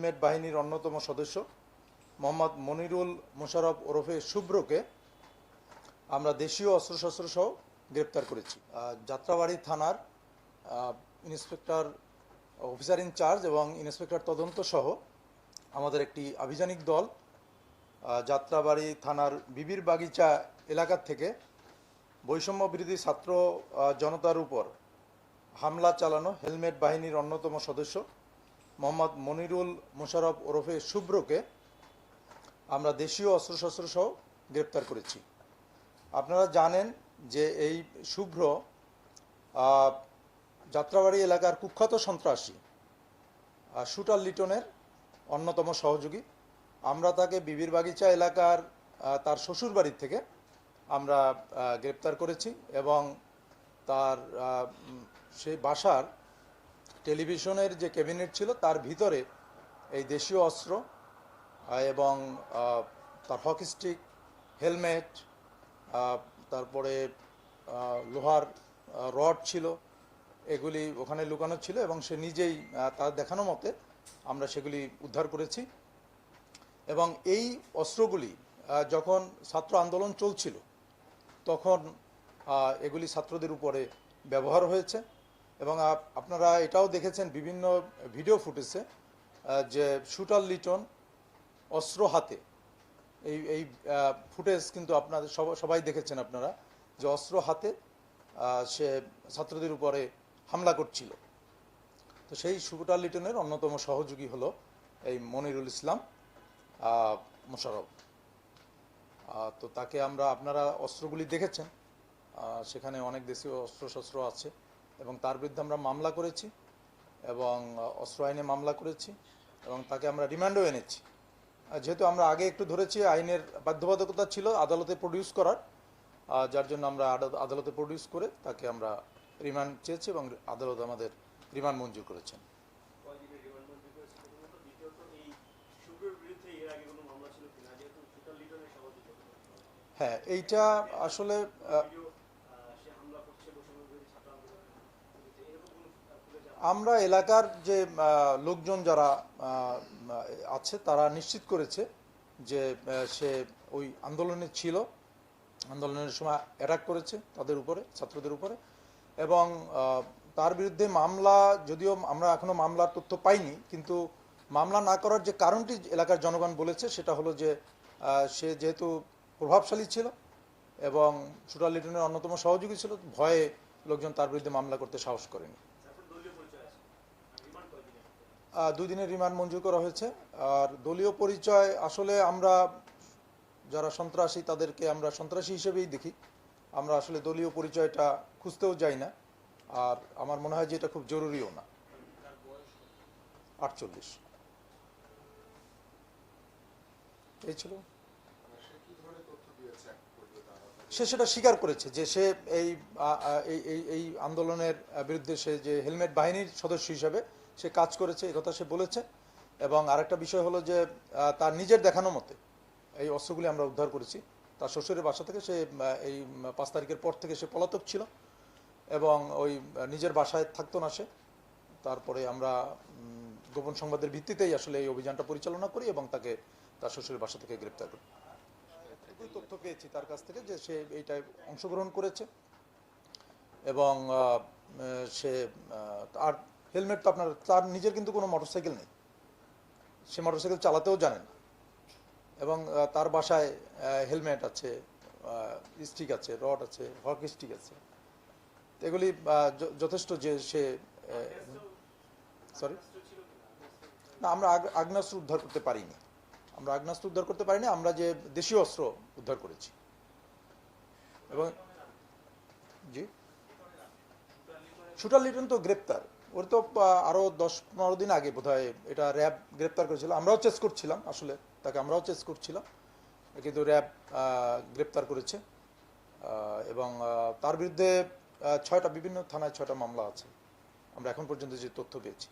Helmet বাহিনীর অন্যতম সদস্য মোহাম্মদ মনিরুল মোশাররফ ওরফে শুভ্রকে আমরা দেশীয় অস্ত্রশস্ত্র সহ গ্রেপ্তার করেছি। যাত্রাবাড়ি থানার ইন্সপেক্টর অফিসার ইনচার্জ এবং ইন্সপেক্টর তদন্ত সহ আমাদের একটি আভিযানিক দল যাত্রাবাড়ি থানার বিবির বাগিচা এলাকা থেকে বৈষম্য বিরোধী ছাত্র জনতার উপর হামলা চালানো হেলমেট বাহিনীর অন্যতম সদস্য মোহাম্মদ মনিরুল মোশাররফ ওরফে শুভ্রকে আমরা দেশীয় অস্ত্রশস্ত্র সহ গ্রেপ্তার করেছি। আপনারা জানেন যে এই শুভ্র যাত্রাবাড়ি এলাকার কুখ্যাত সন্ত্রাসী শুটার লিটনের অন্যতম সহযোগী। আমরা তাকে বিবির বাগিচা এলাকার তার শ্বশুর বাড়ির থেকে আমরা গ্রেপ্তার করেছি এবং তার সেই বাসার টেলিভিশনের যে ক্যাবিনেট ছিল তার ভিতরে এই দেশীয় অস্ত্র এবং তার হকি স্টিক, হেলমেট, তারপরে লোহার রড ছিল, এগুলি ওখানে লুকানো ছিল এবং সে নিজেই তার দেখানো মতে আমরা সেগুলি উদ্ধার করেছি। এবং এই অস্ত্রগুলি যখন ছাত্র আন্দোলন চলছিল তখন এগুলি ছাত্রদের উপরে ব্যবহার হয়েছে এবং আপনারা এটাও দেখেছেন বিভিন্ন ভিডিও ফুটেজে যে শুটার লিটন অস্ত্র হাতে, এই ফুটেজ কিন্তু আপনাদের সবাই দেখেছেন আপনারা, যে অস্ত্র হাতে সে ছাত্রদের উপরে হামলা করছিল। তো সেই শুটার লিটনের অন্যতম সহযোগী হলো এই মনিরুল ইসলাম মোশাররফ। তো তাকে আপনারা অস্ত্রগুলি দেখেছেন, সেখানে অনেক দেশীয় অস্ত্রশস্ত্র আছে এবং তার বিরুদ্ধে আমরা মামলা করেছি এবং অস্ত্র আইনে মামলা করেছি এবং তাকে আমরা রিমান্ডও এনেছি। যেহেতু আমরা আগে একটু ধরেছি, আইনের বাধ্যবাধকতা ছিল আদালতে প্রডিউস করার, যার জন্য আমরা আদালতে প্রডিউস করে তাকে আমরা রিমান্ড চেয়েছি এবং আদালত আমাদের রিমান্ড মঞ্জুর করেছেন। হ্যাঁ, এইটা আসলে আমরা এলাকার যে লোকজন যারা আছে তারা নিশ্চিত করেছে যে সে ওই আন্দোলনে ছিল, আন্দোলনের সময় অ্যাটাক করেছে তাদের উপরে, ছাত্রদের উপরে, এবং তার বিরুদ্ধে মামলা, যদিও আমরা এখনো মামলার তথ্য পাইনি, কিন্তু মামলা না করার যে কারণটি এলাকার জনগণ বলেছে সেটা হলো যে সে যেহেতু প্রভাবশালী ছিল এবং শুটার লিটনের অন্যতম সহযোগী ছিল, ভয়ে লোকজন তার বিরুদ্ধে মামলা করতে সাহস করেনি। 2 দিনের রিমান্ড মঞ্জুর করা হয়েছে। আর দলীয় পরিচয়, আসলে আমরা যারা সন্ত্রাসী তাদেরকে আমরা সন্ত্রাসী হিসেবেই দেখি, আমরা আসলে দলীয় পরিচয়টা খুঁজতেও যাই না, আর আমার মনে হয় যে এটা খুব জরুরিও না। 48 এই ছিল। সে সেটা স্বীকার করেছে যে সে এই আন্দোলনের বিরুদ্ধে সে যে হেলমেট বাহিনীর সদস্য হিসাবে সে কাজ করেছে, এই কথা সে বলেছে। এবং আরেকটা বিষয় হলো যে তার নিজের দেখানো মতে এই অস্ত্রগুলি আমরা উদ্ধার করেছি তার শ্বশুরের বাসা থেকে। সে এই 5 তারিখের পর থেকে সে পলাতক ছিল এবং ওই নিজের বাসায় থাকতো না সে। তারপরে আমরা গোপন সংবাদের ভিত্তিতেই আসলে এই অভিযানটা পরিচালনা করি এবং তাকে তার শ্বশুরের বাসা থেকে গ্রেপ্তার করি। তথ্য পেয়েছি তার কাছ থেকে যে সে এইটায় অংশগ্রহণ করেছে এবং সে আর হেলমেট তো তার নিজের কিন্তু কোনো মোটরসাইকেল নেই, সে মোটরসাইকেল চালাতেও জানে না, এবং তার বাসায় হেলমেট আছে, স্টিক আছে, রড আছে, হকি স্টিক আছে, এগুলি যথেষ্ট যে সে না, আমরা আগ্নেয়াস্ত্র উদ্ধার করতে পারিনি, আমরা যে দেশীয় অস্ত্র উদ্ধার করেছি। এবং জি, শুটার লিটন তো গ্রেপ্তার, ওর তো আরো 10-15 দিন আগে বোধহয় এটা র্যাব গ্রেপ্তার করেছিল। আমরাও চেস করছিলাম, আসলে তাকে আমরাও চেস করছিলাম, কিন্তু র্যাব গ্রেপ্তার করেছে এবং তার বিরুদ্ধে 6টা বিভিন্ন থানায় 6টা মামলা আছে আমরা এখন পর্যন্ত যে তথ্য পেয়েছি।